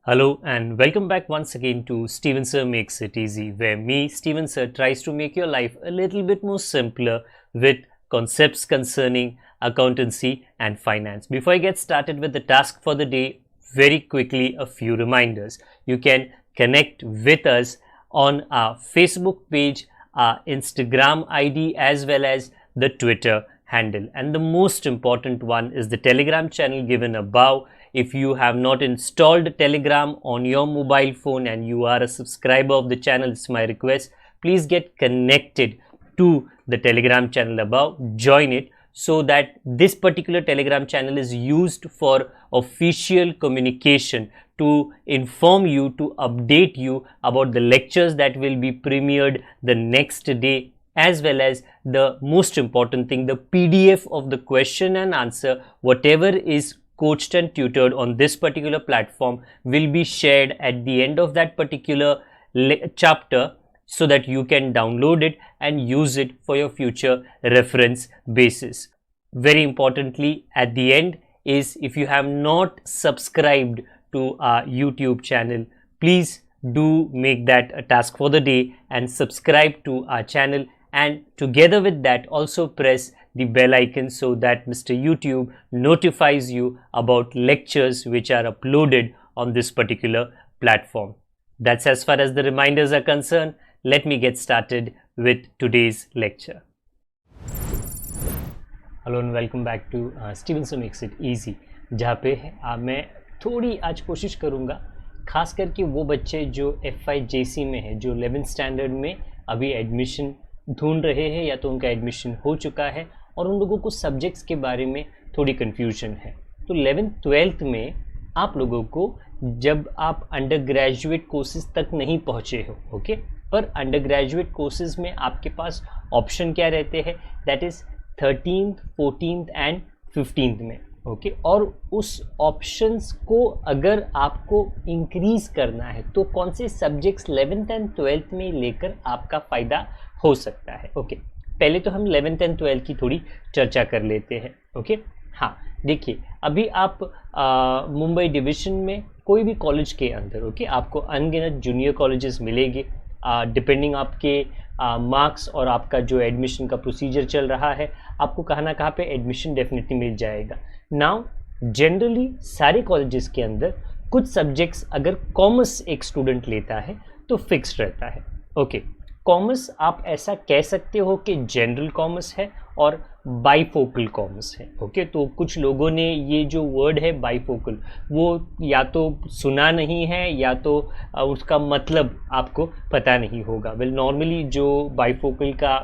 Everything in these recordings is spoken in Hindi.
Hello and welcome back once again to Steven Sir Makes It Easy, where me, Steven Sir, tries to make your life a little bit more simpler with concepts concerning accountancy and finance. Before I get started with the task for the day, very quickly a few reminders. You can connect with us on our Facebook page, our Instagram ID, as well as the Twitter handle. And the most important one is the Telegram channel given above. If you have not installed Telegram on your mobile phone and you are a subscriber of the channel, it's my request, please get connected to the Telegram channel above, join it, so that this particular Telegram channel is used for official communication, to inform you, to update you about the lectures that will be premiered the next day, as well as the most important thing, the PDF of the question and answer, whatever is coached and tutored on this particular platform, will be shared at the end of that particular chapter, so that you can download it and use it for your future reference basis. Very importantly, at the end is, if you have not subscribed to our YouTube channel, please do make that a task for the day and subscribe to our channel, and together with that also press the bell icon so that Mr. YouTube notifies you about lectures which are uploaded on this particular platform. That's as far as the reminders are concerned. Let me get started with today's lecture. Hello and welcome back to Steven Sir Makes It Easy, जहाँ पे मैं थोड़ी आज कोशिश करूँगा खास करके वो बच्चे जो FIJC में है, जो 11th स्टैंडर्ड में अभी एडमिशन ढूंढ रहे हैं या तो उनका एडमिशन हो चुका है और उन लोगों को सब्जेक्ट्स के बारे में थोड़ी कन्फ्यूजन है। तो 11th 12th में आप लोगों को, जब आप अंडर ग्रेजुएट कोर्सेज तक नहीं पहुँचे हो, ओके, पर अंडर ग्रेजुएट कोर्सेज में आपके पास ऑप्शन क्या रहते हैं, that is 13th 14th and 15th में, ओके। और उस ऑप्शंस को अगर आपको इंक्रीज करना है तो कौन से सब्जेक्ट्स 11th एंड 12th में लेकर आपका फ़ायदा हो सकता है, ओके। पहले तो हम 11th एंड 12th की थोड़ी चर्चा कर लेते हैं, ओके। हाँ, देखिए, अभी आप मुंबई डिवीज़न में कोई भी कॉलेज के अंदर, ओके, आपको अनगिनत जूनियर कॉलेजेस मिलेंगे, डिपेंडिंग आपके मार्क्स और आपका जो एडमिशन का प्रोसीजर चल रहा है, आपको कहाँ ना कहाँ पे एडमिशन डेफिनेटली मिल जाएगा। नाउ जनरली सारे कॉलेजेस के अंदर कुछ सब्जेक्ट्स अगर कॉमर्स एक स्टूडेंट लेता है तो फिक्स्ड रहता है, ओके। कॉमर्स आप ऐसा कह सकते हो कि जनरल कॉमर्स है और बाईफोकल कॉमर्स है, ओके। तो कुछ लोगों ने ये जो वर्ड है बाईफोकल, वो या तो सुना नहीं है या तो उसका मतलब आपको पता नहीं होगा। वेल, नॉर्मली जो बाईफोकल का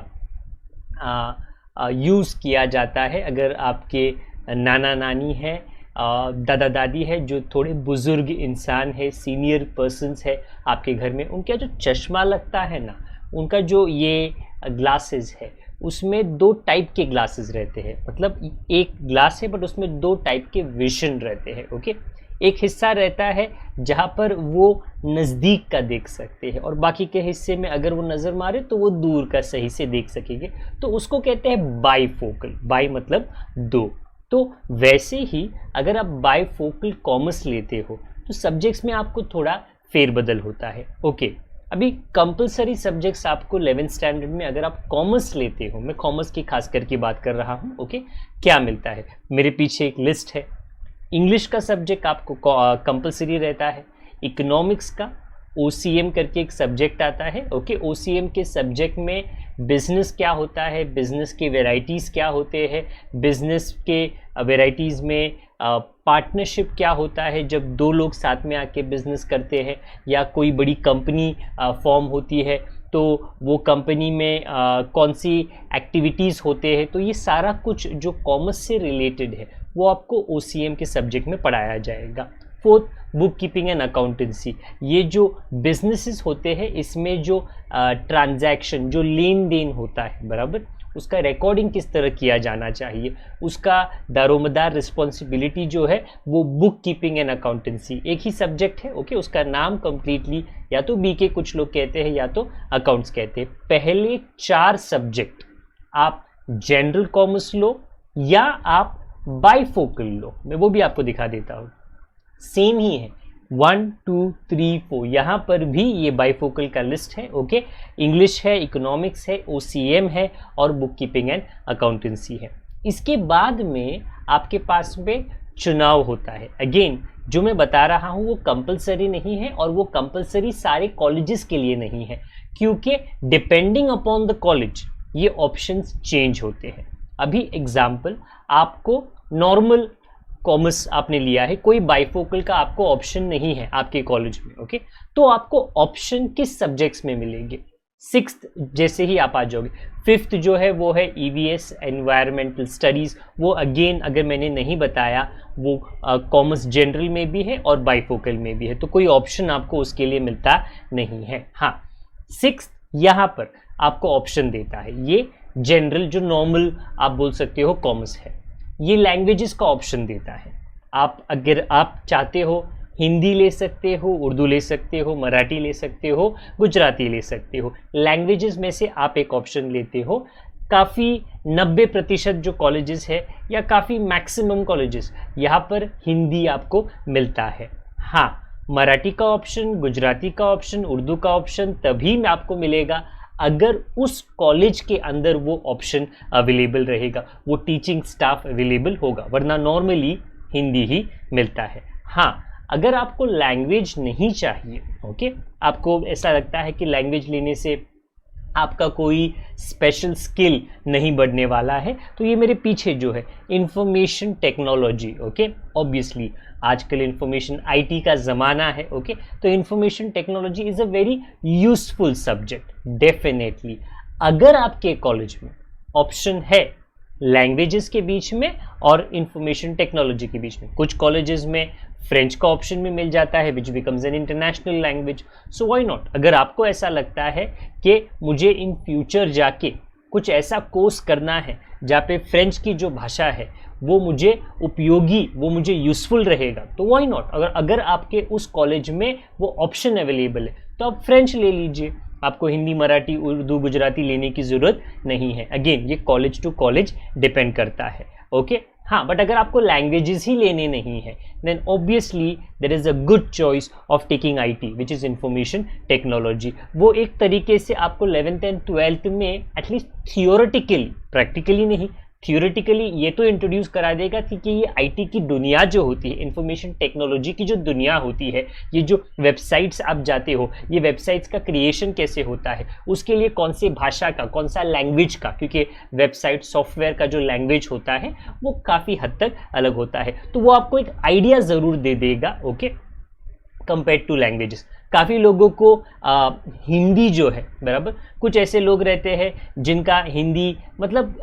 यूज़ किया जाता है, अगर आपके नाना नानी है, दादा दादी है, जो थोड़े बुज़ुर्ग इंसान है, सीनियर पर्सन्स है आपके घर में, उनका जो चश्मा लगता है ना, उनका जो ये ग्लासेस है, उसमें दो टाइप के ग्लासेस रहते हैं। मतलब एक ग्लास है बट उसमें दो टाइप के विजन रहते हैं, ओके। एक हिस्सा रहता है जहाँ पर वो नज़दीक का देख सकते हैं और बाकी के हिस्से में अगर वो नज़र मारे तो वो दूर का सही से देख सकेंगे, तो उसको कहते हैं बाईफोकल। बाई मतलब दो। तो वैसे ही अगर आप बाईफोकल कॉमर्स लेते हो तो सब्जेक्ट्स में आपको थोड़ा फेरबदल होता है, ओके। अभी कंपलसरी सब्जेक्ट्स आपको 11th स्टैंडर्ड में अगर आप कॉमर्स लेते हो, मैं कॉमर्स की खास करके बात कर रहा हूँ, ओके, क्या मिलता है, मेरे पीछे एक लिस्ट है। इंग्लिश का सब्जेक्ट आपको कंपलसरी रहता है। इकोनॉमिक्स का OCM करके एक सब्जेक्ट आता है, ओके। OCM के सब्जेक्ट में बिजनेस क्या होता है, बिजनेस के वेराइटीज़ क्या होते हैं, बिजनेस के वेराइटीज़ में पार्टनरशिप क्या होता है जब दो लोग साथ में आके बिजनेस करते हैं, या कोई बड़ी कंपनी फॉर्म होती है तो वो कंपनी में कौन सी एक्टिविटीज़ होते हैं। तो ये सारा कुछ जो कॉमर्स से रिलेटेड है वो आपको OCM के सब्जेक्ट में पढ़ाया जाएगा। Fourth, book keeping and accountancy. ये जो बिजनेसेस होते हैं, इसमें जो ट्रांजैक्शन, जो लेन देन होता है, बराबर, उसका रिकॉर्डिंग किस तरह किया जाना चाहिए, उसका दारोमदार रिस्पॉन्सिबिलिटी जो है वो बुक कीपिंग एंड अकाउंटेंसी, एक ही सब्जेक्ट है, ओके। उसका नाम कंप्लीटली या तो BK कुछ लोग कहते हैं या तो अकाउंट्स कहते हैं। पहले 4 सब्जेक्ट आप जनरल कॉमर्स लो या आप बाईफोकल लो, मैं वो भी आपको दिखा देता हूँ, सेम ही है। 1 2 3 4 यहाँ पर भी ये बाइफोकल का लिस्ट है। ओके, इंग्लिश है, इकोनॉमिक्स है, OCM है और बुक कीपिंग एंड अकाउंटेंसी है। इसके बाद में आपके पास में चुनाव होता है। अगेन जो मैं बता रहा हूँ वो कंपलसरी नहीं है और वो कंपलसरी सारे कॉलेजेस के लिए नहीं है, क्योंकि डिपेंडिंग अपॉन द कॉलेज ये ऑप्शंस चेंज होते हैं। अभी एग्जाम्पल, आपको नॉर्मल कॉमर्स आपने लिया है, कोई बाइफोकल का आपको ऑप्शन नहीं है आपके कॉलेज में। ओके, तो आपको ऑप्शन किस सब्जेक्ट्स में मिलेंगे? 6th जैसे ही आप आ जाओगे, 5th जो है वो है EVS एनवायरमेंटल स्टडीज़। वो अगेन अगर मैंने नहीं बताया वो कॉमर्स जनरल में भी है और बाइफोकल में भी है, तो कोई ऑप्शन आपको उसके लिए मिलता नहीं है। हाँ, 6th यहाँ पर आपको ऑप्शन देता है, ये जनरल जो नॉर्मल आप बोल सकते हो कॉमर्स है। ये लैंग्वेजेस का ऑप्शन देता है। आप अगर आप चाहते हो हिंदी ले सकते हो, उर्दू ले सकते हो, मराठी ले सकते हो, गुजराती ले सकते हो। लैंग्वेजेस में से आप एक ऑप्शन लेते हो। काफ़ी 90% जो कॉलेजेस है या काफ़ी मैक्सिमम कॉलेजेस यहाँ पर हिंदी आपको मिलता है। हाँ, मराठी का ऑप्शन, गुजराती का ऑप्शन, उर्दू का ऑप्शन तभी आपको मिलेगा अगर उस कॉलेज के अंदर वो ऑप्शन अवेलेबल रहेगा, वो टीचिंग स्टाफ अवेलेबल होगा, वरना नॉर्मली हिंदी ही मिलता है। हाँ, अगर आपको लैंग्वेज नहीं चाहिए, ओके, आपको ऐसा लगता है कि लैंग्वेज लेने से आपका कोई स्पेशल स्किल नहीं बढ़ने वाला है, तो ये मेरे पीछे जो है इंफॉर्मेशन टेक्नोलॉजी। ओके, ऑब्वियसली आजकल इंफॉर्मेशन IT का ज़माना है। ओके, तो information technology is a very useful subject definitely. अगर आपके कॉलेज में ऑप्शन है लैंग्वेजेस के बीच में और इंफॉर्मेशन टेक्नोलॉजी के बीच में, कुछ कॉलेजेस में फ्रेंच का ऑप्शन भी मिल जाता है which becomes an international language, so why not. अगर आपको ऐसा लगता है कि मुझे इन फ्यूचर जाके कुछ ऐसा कोर्स करना है जहाँ पे फ्रेंच की जो भाषा है वो मुझे उपयोगी, वो मुझे यूज़फुल रहेगा, तो व्हाई नॉट। अगर आपके उस कॉलेज में वो ऑप्शन अवेलेबल है तो आप फ्रेंच ले लीजिए, आपको हिंदी, मराठी, उर्दू, गुजराती लेने की ज़रूरत नहीं है। अगेन ये कॉलेज टू कॉलेज डिपेंड करता है। ओके, हाँ, बट अगर आपको लैंग्वेजेस ही लेने नहीं है then obviously there is a good choice of taking IT which is information technology. वो एक तरीके से आपको 11th एंड 12th में एटलीस्ट थियोरेटिकली, प्रैक्टिकली नहीं, थियोरेटिकली ये तो इंट्रोड्यूस करा देगा कि ये IT की दुनिया जो होती है, इंफॉर्मेशन टेक्नोलॉजी की जो दुनिया होती है, ये जो वेबसाइट्स आप जाते हो, ये वेबसाइट्स का क्रिएशन कैसे होता है, उसके लिए कौन सी भाषा का, कौन सा लैंग्वेज का, क्योंकि वेबसाइट सॉफ्टवेयर का जो लैंग्वेज होता है वो काफ़ी हद तक अलग होता है, तो वो आपको एक आइडिया ज़रूर दे देगा। Okay, compare to languages. काफ़ी लोगों को हिंदी जो है, बराबर, कुछ ऐसे लोग रहते हैं जिनका हिंदी मतलब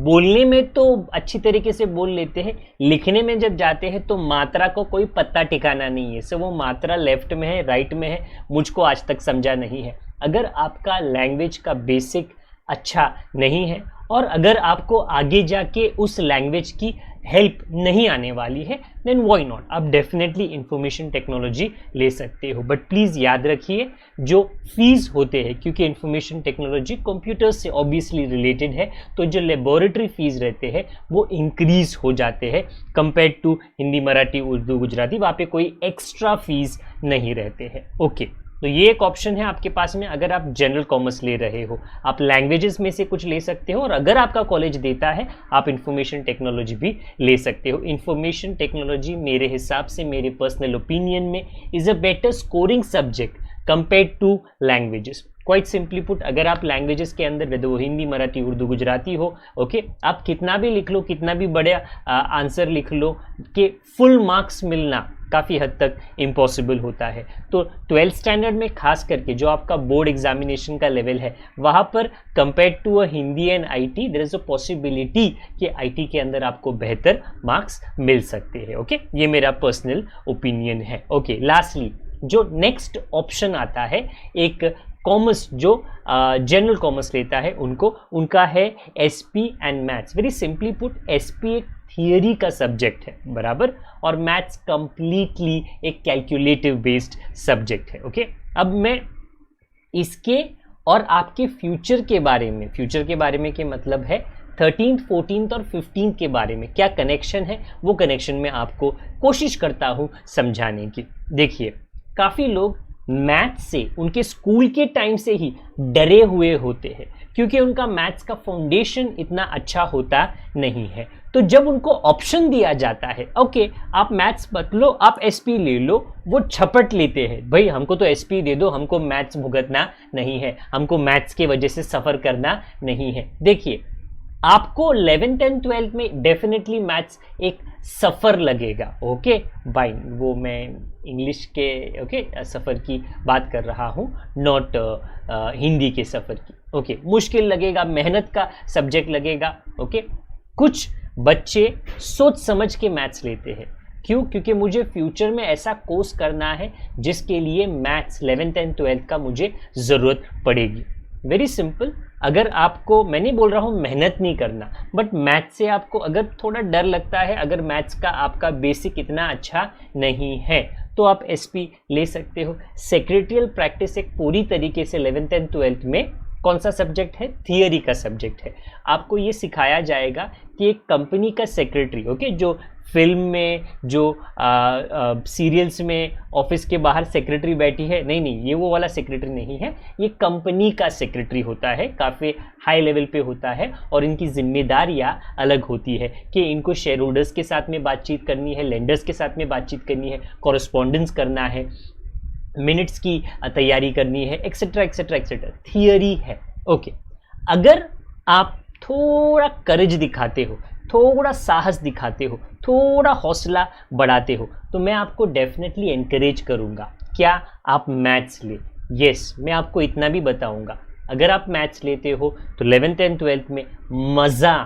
बोलने में तो अच्छी तरीके से बोल लेते हैं, लिखने में जब जाते हैं तो मात्रा को कोई पत्ता ठिकाना नहीं है, सो वो मात्रा लेफ्ट में है, राइट में है, मुझको आज तक समझा नहीं है। अगर आपका लैंग्वेज का बेसिक अच्छा नहीं है और अगर आपको आगे जाके उस लैंग्वेज की हेल्प नहीं आने वाली है देन व्हाई नॉट, आप डेफिनेटली इंफॉर्मेशन टेक्नोलॉजी ले सकते हो। बट प्लीज़ याद रखिए जो फीस होते हैं, क्योंकि इंफॉर्मेशन टेक्नोलॉजी कंप्यूटर से ऑब्वियसली रिलेटेड है, तो जो लेबोरेटरी फीस रहते हैं वो इंक्रीज हो जाते हैं कंपेयर टू हिंदी, मराठी, उर्दू, गुजराती, वहाँ पे कोई एक्स्ट्रा फीस नहीं रहते हैं। ओके, तो ये एक ऑप्शन है आपके पास में अगर आप जनरल कॉमर्स ले रहे हो, आप लैंग्वेजेस में से कुछ ले सकते हो, और अगर आपका कॉलेज देता है आप इंफॉर्मेशन टेक्नोलॉजी भी ले सकते हो। इंफॉर्मेशन टेक्नोलॉजी मेरे हिसाब से, मेरे पर्सनल ओपिनियन में, is a better scoring subject compare to languages. Quite simply put, अगर आप लैंग्वेजेस के अंदर वैसे वो हिंदी, मराठी, उर्दू, गुजराती हो, ओके, आप कितना भी लिख लो, कितना भी बड़ा आंसर लिख लो, कि फुल मार्क्स मिलना काफ़ी हद तक इम्पॉसिबल होता है। तो 12th स्टैंडर्ड में खास करके जो आपका बोर्ड एग्जामिनेशन का लेवल है वहाँ पर compare to a Hindi and IT there is a possibility कि IT के अंदर आपको बेहतर मार्क्स मिल सकते हैं। ओके, ये मेरा पर्सनल ओपिनियन है। ओके, लास्टली जो नेक्स्ट ऑप्शन आता है, एक कॉमर्स जो जनरल कॉमर्स लेता है उनका है SP and maths. Very simply put, SP एक थियरी का सब्जेक्ट है, बराबर, और मैथ्स कंप्लीटली एक कैलकुलेटिव बेस्ड सब्जेक्ट है। ओके, अब मैं इसके और आपके फ्यूचर के बारे में के मतलब है 13th 14th और 15th के बारे में क्या कनेक्शन है, वो कनेक्शन में आपको कोशिश करता हूँ समझाने की। देखिए, काफ़ी लोग मैथ से उनके स्कूल के टाइम से ही डरे हुए होते हैं, क्योंकि उनका मैथ्स का फाउंडेशन इतना अच्छा होता नहीं है। तो जब उनको ऑप्शन दिया जाता है, ओके आप मैथ्स मत लो, आप एसपी ले लो, वो झपट लेते हैं, भाई हमको तो एसपी दे दो, हमको मैथ्स भुगतना नहीं है, हमको मैथ्स के वजह से सफ़र करना नहीं है। देखिए, आपको 11th एंड 12th में डेफिनेटली मैथ्स एक सफ़र लगेगा, ओके बाय, वो मैं इंग्लिश के ओके सफ़र की बात कर रहा हूँ, नॉट हिंदी के सफ़र की। ओके, मुश्किल लगेगा, मेहनत का सब्जेक्ट लगेगा। ओके, कुछ बच्चे सोच समझ के मैथ्स लेते हैं, क्यों? क्योंकि मुझे फ्यूचर में ऐसा कोर्स करना है जिसके लिए मैथ्स 11th एंड 12th का मुझे ज़रूरत पड़ेगी। वेरी सिंपल, अगर आपको, मैं नहीं बोल रहा हूँ मेहनत नहीं करना, बट मैथ्स से आपको अगर थोड़ा डर लगता है, अगर मैथ्स का आपका बेसिक इतना अच्छा नहीं है, तो आप एसपी ले सकते हो। सेक्रेटरियल प्रैक्टिस एक पूरी तरीके से 11th एंड 12th में कौन सा सब्जेक्ट है? थियरी का सब्जेक्ट है। आपको ये सिखाया जाएगा कि एक कंपनी का सेक्रेटरी, ओके, जो फिल्म में, जो सीरियल्स में ऑफिस के बाहर सेक्रेटरी बैठी है, नहीं, ये वो वाला सेक्रेटरी नहीं है, ये कंपनी का सेक्रेटरी होता है, काफ़ी हाई लेवल पे होता है, और इनकी जिम्मेदारियाँ अलग होती है कि इनको शेयर होल्डर्स के साथ में बातचीत करनी है, लेंडर्स के साथ में बातचीत करनी है, कॉरेस्पॉन्डेंस करना है, मिनट्स की तैयारी करनी है, एक्सेट्रा एक्सेट्रा एक्सेट्रा, थियरी है। ओके, अगर आप थोड़ा करेज दिखाते हो, थोड़ा साहस दिखाते हो, थोड़ा हौसला बढ़ाते हो, तो मैं आपको डेफिनेटली एनकरेज करूँगा, क्या आप मैथ्स ले। यस, मैं आपको इतना भी बताऊँगा, अगर आप मैथ्स लेते हो तो 11th एंड 12th में मज़ा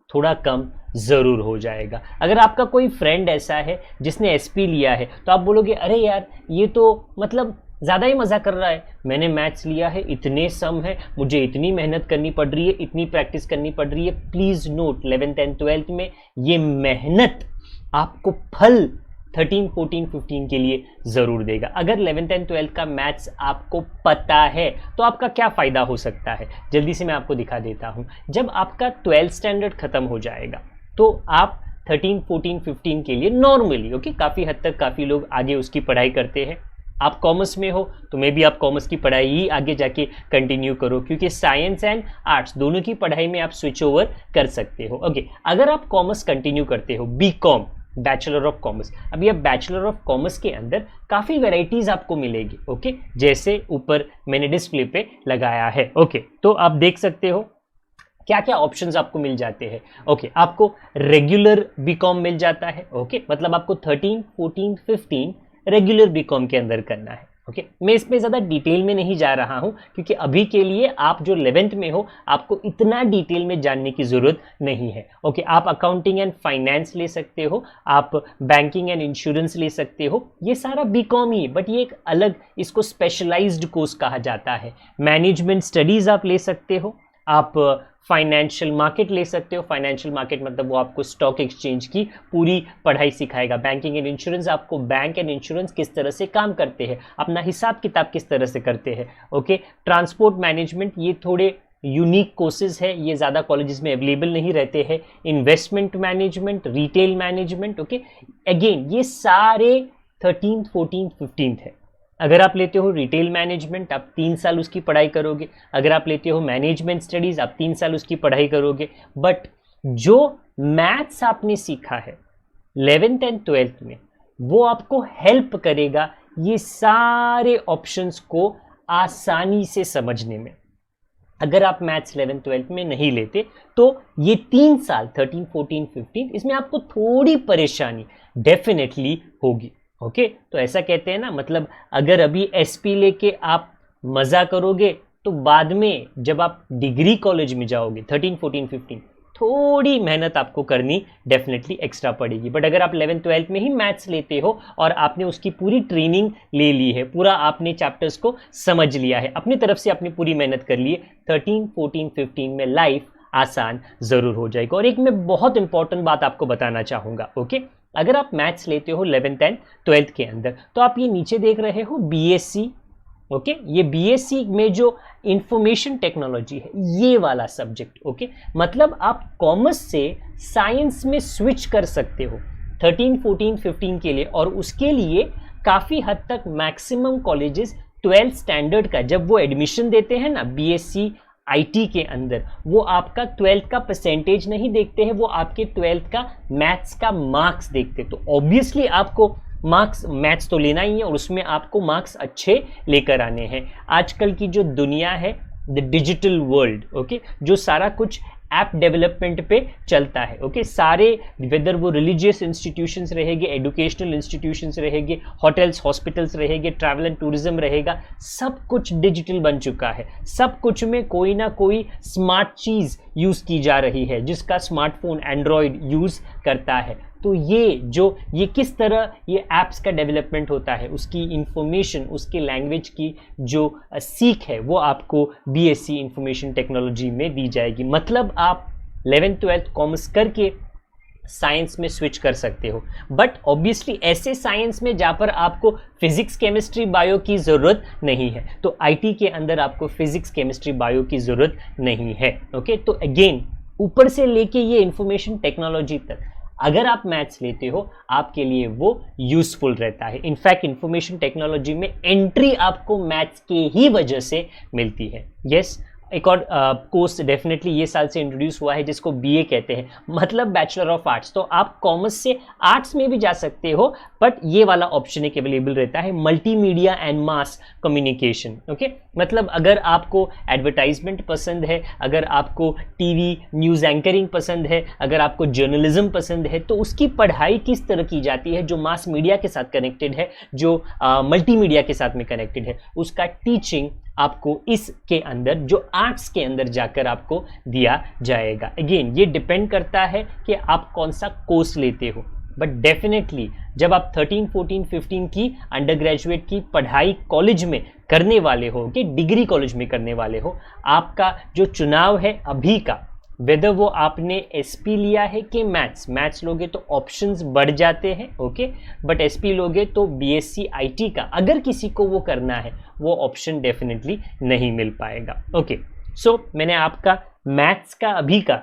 थोड़ा कम ज़रूर हो जाएगा। अगर आपका कोई फ्रेंड ऐसा है जिसने एसपी लिया है, तो आप बोलोगे अरे यार ये तो मतलब ज़्यादा ही मज़ा कर रहा है, मैंने मैथ्स लिया है, इतने सम है, मुझे इतनी मेहनत करनी पड़ रही है, इतनी प्रैक्टिस करनी पड़ रही है। Please note, 11th and 12th में ये मेहनत आपको फल 13, 14, 15 के लिए ज़रूर देगा। अगर 11th एंड 12th का मैथ्स आपको पता है तो आपका क्या फ़ायदा हो सकता है, जल्दी से मैं आपको दिखा देता हूँ। जब आपका 12th स्टैंडर्ड ख़त्म हो जाएगा तो आप 13, 14, 15 के लिए नॉर्मली, ओके, काफ़ी हद तक काफ़ी लोग आगे उसकी पढ़ाई करते हैं। आप कॉमर्स में हो तो मे भी आप कॉमर्स की पढ़ाई ही आगे जाके कंटिन्यू करो, क्योंकि साइंस एंड आर्ट्स दोनों की पढ़ाई में आप स्विच ओवर कर सकते हो। ओके, अगर आप कॉमर्स कंटिन्यू करते हो, बीकॉम, बैचलर ऑफ कॉमर्स, अभी आप बैचलर ऑफ कॉमर्स के अंदर काफ़ी वेराइटीज़ आपको मिलेगी। ओके, जैसे ऊपर मैंने डिस्प्ले पे लगाया है। ओके, तो आप देख सकते हो क्या क्या ऑप्शंस आपको मिल जाते हैं। ओके, आपको रेगुलर बीकॉम मिल जाता है। ओके, मतलब आपको 13, 14, 15 रेगुलर बीकॉम के अंदर करना है। ओके, मैं इसमें ज़्यादा डिटेल में नहीं जा रहा हूं, क्योंकि अभी के लिए आप जो 11th में हो आपको इतना डिटेल में जानने की ज़रूरत नहीं है। ओके, आप अकाउंटिंग एंड फाइनेंस ले सकते हो, आप बैंकिंग एंड इंश्योरेंस ले सकते हो, ये सारा बीकॉम ही है, बट ये एक अलग, इसको स्पेशलाइज्ड कोर्स कहा जाता है। मैनेजमेंट स्टडीज़ आप ले सकते हो, आप फाइनेंशियल मार्केट ले सकते हो। फाइनेंशियल मार्केट मतलब वो आपको स्टॉक एक्सचेंज की पूरी पढ़ाई सिखाएगा। बैंकिंग एंड इंश्योरेंस, आपको बैंक एंड इंश्योरेंस किस तरह से काम करते हैं, अपना हिसाब किताब किस तरह से करते हैं। ओके, ट्रांसपोर्ट मैनेजमेंट, ये थोड़े यूनिक कोर्सेज है, ये ज़्यादा कॉलेजेस में अवेलेबल नहीं रहते हैं। Investment management, retail management, okay, again ये सारे 13th, 14th, 15th है। अगर आप लेते हो रिटेल मैनेजमेंट, आप 3 साल उसकी पढ़ाई करोगे। अगर आप लेते हो मैनेजमेंट स्टडीज़, आप 3 साल उसकी पढ़ाई करोगे। बट जो मैथ्स आपने सीखा है 11th एंड 12th में, वो आपको हेल्प करेगा ये सारे ऑप्शंस को आसानी से समझने में। अगर आप मैथ्स 11th 12th में नहीं लेते तो ये 3 साल 13, 14, 15 इसमें आपको थोड़ी परेशानी डेफिनेटली होगी। ओके, तो ऐसा कहते हैं ना, मतलब अगर अभी एसपी लेके आप मज़ा करोगे तो बाद में जब आप डिग्री कॉलेज में जाओगे 13, 14, 15 थोड़ी मेहनत आपको करनी डेफिनेटली एक्स्ट्रा पड़ेगी। बट अगर आप 11th 12th में ही मैथ्स लेते हो और आपने उसकी पूरी ट्रेनिंग ले ली है, पूरा आपने चैप्टर्स को समझ लिया है, अपनी तरफ से अपनी पूरी मेहनत कर ली है, 13, 14, 15 में लाइफ आसान ज़रूर हो जाएगा। और एक मैं बहुत इंपॉर्टेंट बात आपको बताना चाहूँगा। ओके, अगर आप मैथ्स लेते हो 11th एंड 12th के अंदर, तो आप ये नीचे देख रहे हो बीएससी, ओके ये बीएससी में जो इंफॉर्मेशन टेक्नोलॉजी है ये वाला सब्जेक्ट। ओके मतलब आप कॉमर्स से साइंस में स्विच कर सकते हो 13, 14, 15 के लिए, और उसके लिए काफ़ी हद तक मैक्सिमम कॉलेजेस 12th स्टैंडर्ड का जब वो एडमिशन देते हैं ना बीएससी आईटी के अंदर, वो आपका 12th का परसेंटेज नहीं देखते हैं, वो आपके 12th का मैथ्स का मार्क्स देखते। तो ऑब्वियसली आपको मार्क्स मैथ्स तो लेना ही है और उसमें आपको मार्क्स अच्छे लेकर आने हैं। आजकल की जो दुनिया है द डिजिटल वर्ल्ड, ओके जो सारा कुछ ऐप डेवलपमेंट पे चलता है। ओके सारे वेदर वो रिलीजियस इंस्टीट्यूशंस रहेंगे, एजुकेशनल इंस्टीट्यूशंस रहेंगे, होटल्स हॉस्पिटल्स रहेंगे, ट्रैवल एंड टूरिज्म रहेगा, सब कुछ डिजिटल बन चुका है। सब कुछ में कोई ना कोई स्मार्ट चीज़ यूज़ की जा रही है जिसका स्मार्टफोन एंड्रॉयड यूज़ करता है। तो ये किस तरह ये ऐप्स का डेवलपमेंट होता है, उसकी इंफॉर्मेशन, उसके लैंग्वेज की जो सीख है वो आपको बीएससी इंफॉर्मेशन टेक्नोलॉजी में दी जाएगी। मतलब आप 11th 12th कॉमर्स करके साइंस में स्विच कर सकते हो, बट ऑब्वियसली ऐसे साइंस में जहाँ पर आपको फिजिक्स केमिस्ट्री बायो की ज़रूरत नहीं है। तो आईटी के अंदर आपको फिजिक्स केमिस्ट्री बायो की ज़रूरत नहीं है। ओके तो अगेन ऊपर से लेके ये इंफॉर्मेशन टेक्नोलॉजी तक अगर आप मैथ्स लेते हो आपके लिए वो यूजफुल रहता है। इनफैक्ट इंफॉर्मेशन टेक्नोलॉजी में एंट्री आपको मैथ्स के ही वजह से मिलती है। यस एक और कोर्स डेफिनेटली ये साल से इंट्रोड्यूस हुआ है जिसको बीए कहते हैं, मतलब बैचलर ऑफ आर्ट्स। तो आप कॉमर्स से आर्ट्स में भी जा सकते हो, बट ये वाला ऑप्शन एक अवेलेबल रहता है, multimedia and mass communication. Okay मतलब अगर आपको एडवर्टाइजमेंट पसंद है, अगर आपको टीवी न्यूज़ एंकरिंग पसंद है, अगर आपको जर्नलिज्म पसंद है, तो उसकी पढ़ाई किस तरह की जाती है जो मास मीडिया के साथ कनेक्टेड है, जो मल्टीमीडिया के साथ में कनेक्टेड है, उसका टीचिंग आपको इसके अंदर जो आर्ट्स के अंदर जाकर आपको दिया जाएगा। अगेन ये डिपेंड करता है कि आप कौन सा कोर्स लेते हो, बट डेफिनेटली जब आप 13, 14, 15 की अंडर ग्रेजुएट की पढ़ाई कॉलेज में करने वाले हो, कि डिग्री कॉलेज में करने वाले हो, आपका जो चुनाव है अभी का, वेदर वो आपने एसपी लिया है कि मैथ्स लोगे तो ऑप्शंस बढ़ जाते हैं। ओके बट एसपी लोगे तो बीएससी आईटी का अगर किसी को वो करना है वो ऑप्शन डेफिनेटली नहीं मिल पाएगा। ओके सो मैंने आपका मैथ्स का अभी का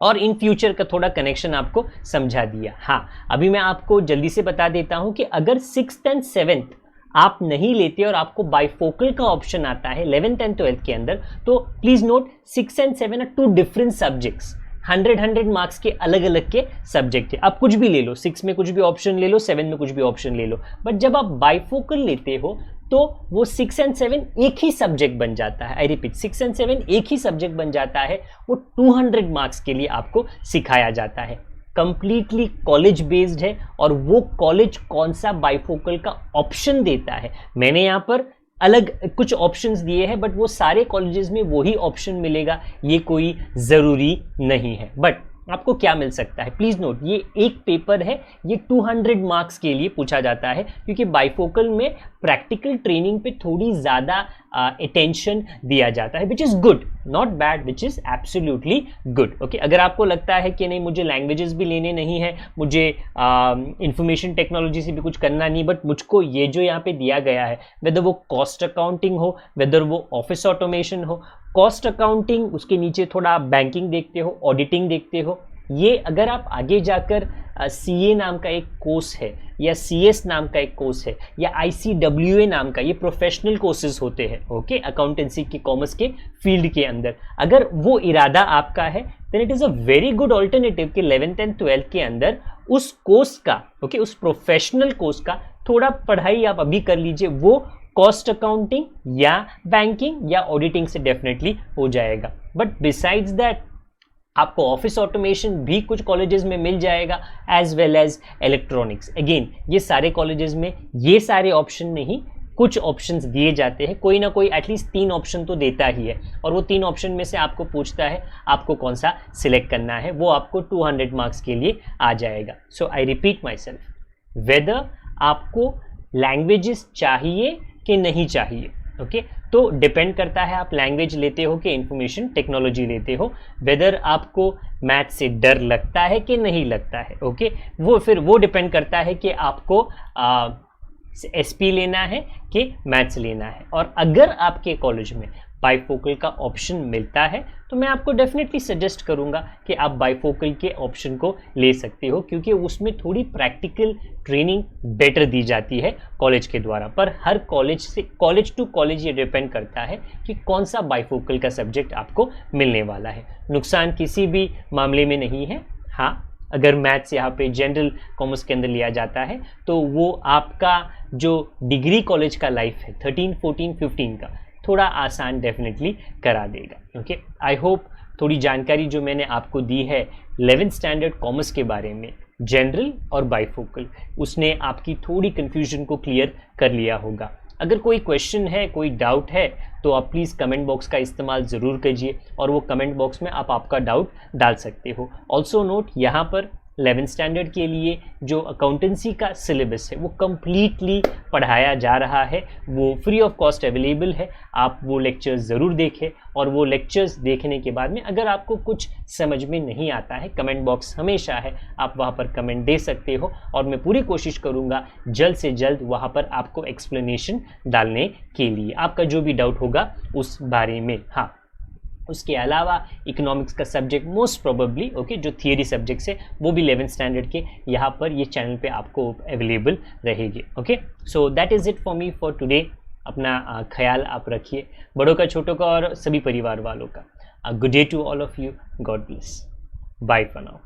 और इन फ्यूचर का थोड़ा कनेक्शन आपको समझा दिया। हाँ अभी मैं आपको जल्दी से बता देता हूँ कि अगर 6th and 7th आप नहीं लेते और आपको बाइफोकल का ऑप्शन आता है 11th and 12th के अंदर, तो please note 6 and 7 are 2 different subjects, 100 marks के अलग अलग के सब्जेक्ट है। आप कुछ भी ले लो, 6 में कुछ भी ऑप्शन ले लो, 7 में कुछ भी ऑप्शन ले लो, बट जब आप बाइफोकल लेते हो तो वो 6 and 7 एक ही सब्जेक्ट बन जाता है। आई रिपीट 6 and 7 एक ही सब्जेक्ट बन जाता है, वो 200 मार्क्स के लिए आपको सिखाया जाता है, कंप्लीटली कॉलेज बेस्ड है। और वो कॉलेज कौन सा बाइफोकल का ऑप्शन देता है, मैंने यहाँ पर अलग कुछ ऑप्शंस दिए हैं, बट वो सारे कॉलेजेस में वही ऑप्शन मिलेगा ये कोई ज़रूरी नहीं है। बट आपको क्या मिल सकता है, प्लीज़ नोट ये एक पेपर है, ये 200 मार्क्स के लिए पूछा जाता है, क्योंकि बाइफोकल में प्रैक्टिकल ट्रेनिंग पे थोड़ी ज़्यादा अटेंशन दिया जाता है, which is good, not bad, which is absolutely good. Okay अगर आपको लगता है कि नहीं मुझे लैंग्वेजेस भी लेने नहीं है, मुझे इंफॉर्मेशन टेक्नोलॉजी से भी कुछ करना नहीं, बट मुझको ये जो यहाँ पे दिया गया है, वेदर वो कॉस्ट अकाउंटिंग हो, वेदर वो ऑफिस ऑटोमेशन हो, कॉस्ट अकाउंटिंग उसके नीचे थोड़ा आप बैंकिंग देखते हो, ऑडिटिंग देखते हो, ये अगर आप आगे जाकर सीए नाम का एक कोर्स है या सीएस नाम का एक कोर्स है या आईसीडब्ल्यूए नाम का, ये प्रोफेशनल कोर्सेज होते हैं ओके अकाउंटेंसी के कॉमर्स के फील्ड के अंदर, अगर वो इरादा आपका है then it is a very good alternative कि 11th and 12th के अंदर उस कोर्स का ओके उस प्रोफेशनल कोर्स का थोड़ा पढ़ाई आप अभी कर लीजिए, वो कॉस्ट अकाउंटिंग या बैंकिंग या ऑडिटिंग से डेफिनेटली हो जाएगा। बट बिसाइड्स दैट आपको ऑफिस ऑटोमेशन भी कुछ कॉलेजेस में मिल जाएगा, as well as electronics. Again ये सारे कॉलेजेस में ये सारे ऑप्शन नहीं, कुछ ऑप्शंस दिए जाते हैं, कोई ना कोई एटलीस्ट 3 ऑप्शन तो देता ही है, और वो 3 ऑप्शन में से आपको पूछता है आपको कौन सा सिलेक्ट करना है, वो आपको 200 मार्क्स के लिए आ जाएगा। So I repeat myself, whether आपको लैंग्वेजेस चाहिए कि नहीं चाहिए, ओके तो डिपेंड करता है आप लैंग्वेज लेते हो कि इंफॉर्मेशन टेक्नोलॉजी लेते हो, वेदर आपको मैथ से डर लगता है कि नहीं लगता है, ओके वो फिर वो डिपेंड करता है कि आपको एसपी लेना है कि मैथ्स लेना है। और अगर आपके कॉलेज में बाइफोकल का ऑप्शन मिलता है तो मैं आपको डेफिनेटली सजेस्ट करूंगा कि आप बाइफोकल के ऑप्शन को ले सकते हो, क्योंकि उसमें थोड़ी प्रैक्टिकल ट्रेनिंग बेटर दी जाती है कॉलेज के द्वारा। पर हर कॉलेज से कॉलेज टू कॉलेज ये डिपेंड करता है कि कौन सा बाइफोकल का सब्जेक्ट आपको मिलने वाला है। नुकसान किसी भी मामले में नहीं है। हाँ, अगर मैथ्स यहाँ पे जनरल कॉमर्स के अंदर लिया जाता है तो वो आपका जो डिग्री कॉलेज का लाइफ है 13, 14, 15 का थोड़ा आसान डेफिनेटली करा देगा। ओके, आई होप थोड़ी जानकारी जो मैंने आपको दी है 11th स्टैंडर्ड कॉमर्स के बारे में, जनरल और बाइफोकल, उसने आपकी थोड़ी कन्फ्यूजन को क्लियर कर लिया होगा। अगर कोई क्वेश्चन है, कोई डाउट है, तो आप प्लीज़ कमेंट बॉक्स का इस्तेमाल ज़रूर कीजिए और वो कमेंट बॉक्स में आप आपका डाउट डाल सकते हो। ऑल्सो नोट, यहाँ पर 11th स्टैंडर्ड के लिए जो अकाउंटेंसी का सिलेबस है वो कम्प्लीटली पढ़ाया जा रहा है, वो फ्री ऑफ कॉस्ट अवेलेबल है। आप वो लेक्चर्स ज़रूर देखें और वो लेक्चर्स देखने के बाद में अगर आपको कुछ समझ में नहीं आता है, कमेंट बॉक्स हमेशा है, आप वहाँ पर कमेंट दे सकते हो और मैं पूरी कोशिश करूँगा जल्द से जल्द वहाँ पर आपको एक्सप्लेनेशन डालने के लिए, आपका जो भी डाउट होगा उस बारे में। हाँ, उसके अलावा इकोनॉमिक्स का सब्जेक्ट मोस्ट प्रोबेबली जो थियरी सब्जेक्ट्स है वो भी 11th स्टैंडर्ड के यहाँ पर ये चैनल पे आपको अवेलेबल रहेगी। Okay, so that is it for me for today. अपना ख्याल आप रखिए, बड़ों का, छोटों का और सभी परिवार वालों का। Good day to all of you, god bless, bye for now.